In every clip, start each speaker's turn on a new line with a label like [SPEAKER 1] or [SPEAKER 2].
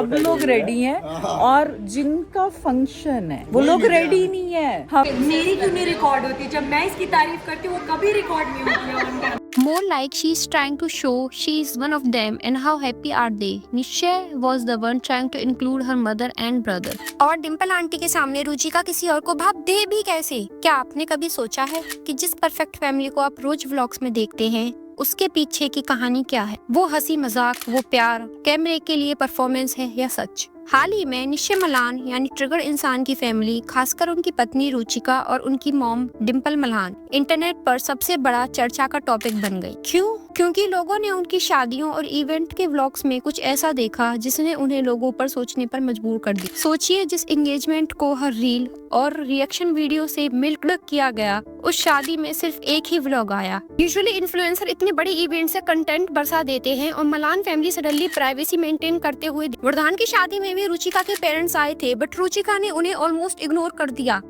[SPEAKER 1] सब लोग रेडी हैं और जिनका फंक्शन है वो लोग रेडी नहीं है।
[SPEAKER 2] मेरी क्यों नहीं रिकॉर्ड होती? जब मैं इसकी तारीफ करती हूँ वो कभी रिकॉर्ड नहीं होती है।
[SPEAKER 3] More like she's trying to show she is one of them and how happy are they. Nishya was the one trying to include her mother and brother. और डिम्पल आंटी के सामने रुचिका किसी और को भाप दे भी कैसे? क्या आपने कभी सोचा है कि जिस परफेक्ट फैमिली को आप रोज व्लॉग्स में देखते हैं उसके पीछे की कहानी क्या है? वो हंसी मजाक, वो प्यार, कैमरे के लिए परफॉर्मेंस है या सच? हाल ही में निश्चय मलान यानी ट्रिगर इंसान की फैमिली, खासकर उनकी पत्नी रुचिका और उनकी मॉम डिम्पल मलान इंटरनेट पर सबसे बड़ा चर्चा का टॉपिक बन गई। क्यों? क्योंकि लोगों ने उनकी शादियों और इवेंट के व्लॉग्स में कुछ ऐसा देखा जिसने उन्हें लोगों पर सोचने पर मजबूर कर दी। सोचिए, जिस एंगेजमेंट को हर रील और रिएक्शन वीडियो से मिल्क किया गया, उस शादी में सिर्फ एक ही व्लॉग आया। यूजुअली इन्फ्लुएंसर इतने बड़े इवेंट से कंटेंट बरसा देते हैं और Malan family suddenly privacy maintain करते हुए वरदान की शादी में भी रुचिका के पेरेंट्स आए थे, बट रुचिका ने उन्हें ऑलमोस्ट इग्नोर कर दिया।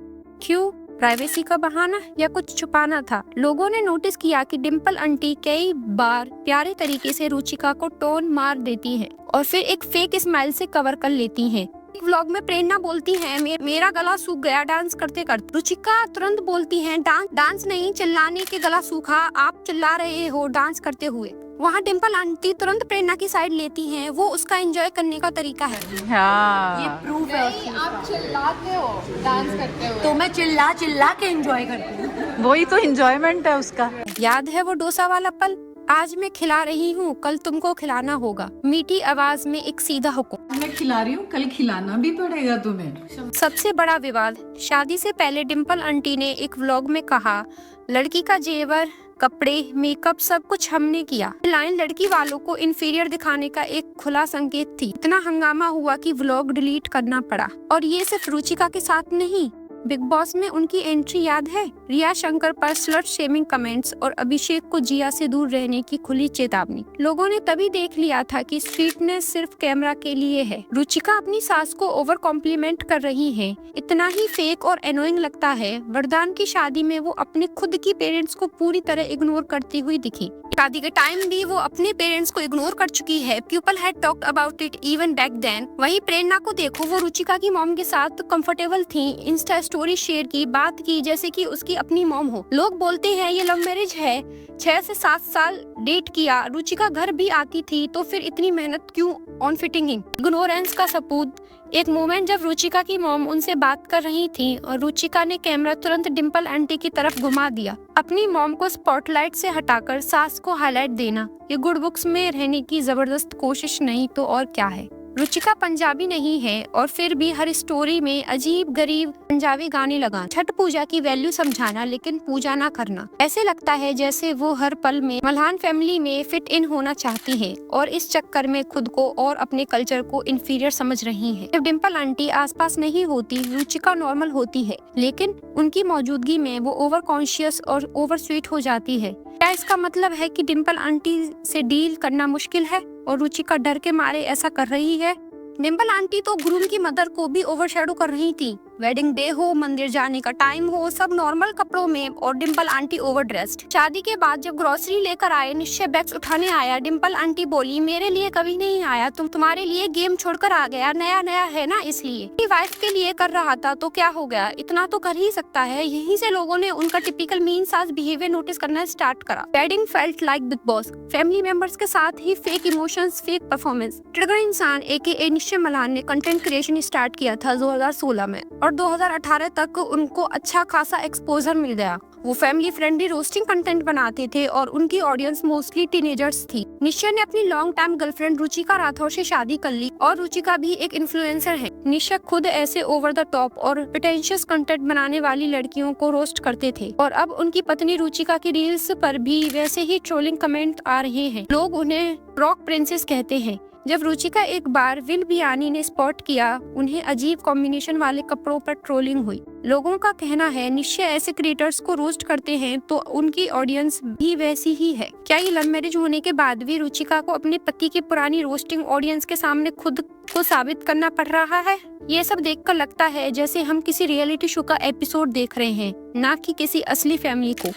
[SPEAKER 3] क्यों? प्राइवेसी का बहाना या कुछ छुपाना था? लोगों ने नोटिस किया कि डिम्पल आंटी कई बार प्यारे तरीके से रुचिका को टोन मार देती हैं और फिर एक फेक स्माइल से कवर कर लेती हैं। एक व्लॉग में प्रेरणा बोलती है, मेरा गला सूख गया डांस करते करते। रुचिका तुरंत बोलती है, डांस नहीं, चिल्लाने के गला सूखा, आप चिल्ला रहे हो डांस करते हुए। वहाँ डिम्पल आंटी तुरंत प्रेरणा की साइड लेती हैं, वो उसका एंजॉय करने का तरीका है।
[SPEAKER 1] हाँ।
[SPEAKER 2] ये प्रूफ है
[SPEAKER 4] नहीं, आप चिल्लाते हो डांस करते हुए।
[SPEAKER 2] तो मैं चिल्ला चिल्ला के एंजॉय करती हूँ।
[SPEAKER 1] वही तो एंजॉयमेंट है उसका।
[SPEAKER 3] याद है वो डोसा वाला पल? आज मैं खिला रही हूँ, कल तुमको खिलाना होगा। मीठी आवाज में एक सीधा हुक्म।
[SPEAKER 4] मैं खिला रही हूँ, कल खिलाना भी पड़ेगा तुम्हें।
[SPEAKER 3] सबसे बड़ा विवाद। शादी से पहले डिम्पल आंटी ने एक व्लॉग में कहा, लड़की का जेवर, कपड़े, मेकअप सब कुछ हमने किया। लाइन लड़की वालों को इन्फीरियर दिखाने का एक खुला संकेत थी। इतना हंगामा हुआ कि व्लॉग डिलीट करना पड़ा। और ये सिर्फ रुचिका के साथ नहीं, बिग बॉस में उनकी एंट्री याद है? रिया शंकर पर स्लट शेमिंग कमेंट्स और अभिषेक को जिया से दूर रहने की खुली चेतावनी। लोगों ने तभी देख लिया था कि स्वीटनेस सिर्फ कैमरा के लिए है। रुचिका अपनी सास को ओवर कॉम्प्लीमेंट कर रही है, इतना ही फेक और एनोइंग लगता है। वरदान की शादी में वो अपने खुद की पेरेंट्स को पूरी तरह इग्नोर करती हुई दिखी। शादी के टाइम भी वो अपने पेरेंट्स को इग्नोर कर चुकी है। People had talked about it even back then. वहीं प्रेरणा को देखो, वो रुचिका की मॉम के साथ कंफर्टेबल थी, इंस्टा स्टोरी शेयर की, बात की जैसे कि उसकी अपनी मॉम हो। लोग बोलते हैं ये लव मैरिज है, 6 से 7 साल डेट किया, रुचिका घर भी आती थी, तो फिर इतनी मेहनत क्यों ऑन फिटिंग? इग्नोरेंस का सबूत एक मोमेंट जब रुचिका की मॉम उनसे बात कर रही थी और रुचिका ने कैमरा तुरंत डिम्पल आंटी की तरफ घुमा दिया। अपनी मॉम को स्पॉटलाइट से हटाकर सास को हाईलाइट देना, ये गुड बुक्स में रहने की जबरदस्त कोशिश नहीं तो और क्या है। रुचिका पंजाबी नहीं है और फिर भी हर स्टोरी में अजीब गरीब पंजाबी गाने लगा। छठ पूजा की वैल्यू समझाना लेकिन पूजा ना करना। ऐसे लगता है जैसे वो हर पल में मल्हान फैमिली में फिट इन होना चाहती है और इस चक्कर में खुद को और अपने कल्चर को इंफीरियर समझ रही है। जब डिम्पल आंटी आसपास नहीं होती, रुचिका नॉर्मल होती है, लेकिन उनकी मौजूदगी में वो ओवर कॉन्शियस और ओवर स्वीट हो जाती है। क्या इसका मतलब है कि डिम्पल आंटी से डील करना मुश्किल है और रुचिका डर के मारे ऐसा कर रही है? डिम्पल आंटी तो ग्रूम की मदर को भी ओवरशैडो कर रही थी। वेडिंग डे हो, मंदिर जाने का टाइम हो, सब नॉर्मल कपड़ों में और डिम्पल आंटी ओवर ड्रेस्ड। शादी के बाद जब ग्रोसरी लेकर आए, निश्चय बैग्स उठाने आया, डिम्पल आंटी बोली, मेरे लिए कभी नहीं आया, तुम्हारे लिए गेम छोड़कर आ गया, नया नया है ना इसलिए। वाइफ के लिए कर रहा था तो क्या हो गया, इतना तो कर ही सकता है। यहीं से लोगों ने उनका टिपिकल मीन सास बिहेवियर नोटिस करना स्टार्ट करा। Wedding felt like Bigg Boss, family members के साथ ही fake emotions, fake performance. Trigger Insaan AKA Nischay Malhan ने कंटेंट क्रिएशन स्टार्ट किया था 2016 में और 2018 तक उनको अच्छा खासा एक्सपोजर मिल गया। वो फैमिली फ्रेंडली रोस्टिंग कंटेंट बनाते थे और उनकी ऑडियंस मोस्टली टीनेजर्स थी। निश्चय ने अपनी long time girlfriend Ruchika Rathore से शादी कर ली और रुचिका भी एक इन्फ्लुएंसर है। निश्चय खुद ऐसे ओवर द टॉप और प्रिटेंशियस कंटेंट बनाने वाली लड़कियों को रोस्ट करते थे और अब उनकी पत्नी रुचिका की रील्स पर भी वैसे ही ट्रोलिंग कमेंट आ रहे हैं। लोग उन्हें रॉक प्रिंसेस कहते हैं। जब रुचिका एक बार विल बियानी ने स्पॉट किया, उन्हें अजीब कॉम्बिनेशन वाले कपड़ों पर ट्रोलिंग हुई। लोगों का कहना है निश्चय ऐसे क्रिएटर्स को रोस्ट करते हैं तो उनकी ऑडियंस भी वैसी ही है। क्या ये लव मैरिज होने के बाद भी रुचिका को अपने पति की पुरानी रोस्टिंग ऑडियंस के सामने खुद को साबित करना पड़ रहा है? ये सब देखकर लगता है जैसे हम किसी रियलिटी शो का एपिसोड देख रहे हैं, ना कि किसी असली फैमिली को।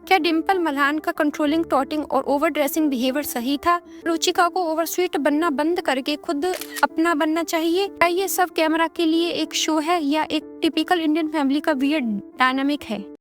[SPEAKER 3] क्या डिम्पल मल्हान का कंट्रोलिंग, टॉटिंग और ओवर ड्रेसिंग बिहेवियर सही था? रुचिका को ओवर स्वीट बनना बंद करके खुद अपना बनना चाहिए? क्या ये सब कैमरा के लिए एक शो है या एक टिपिकल इंडियन फैमिली का वियर्ड डायनामिक है?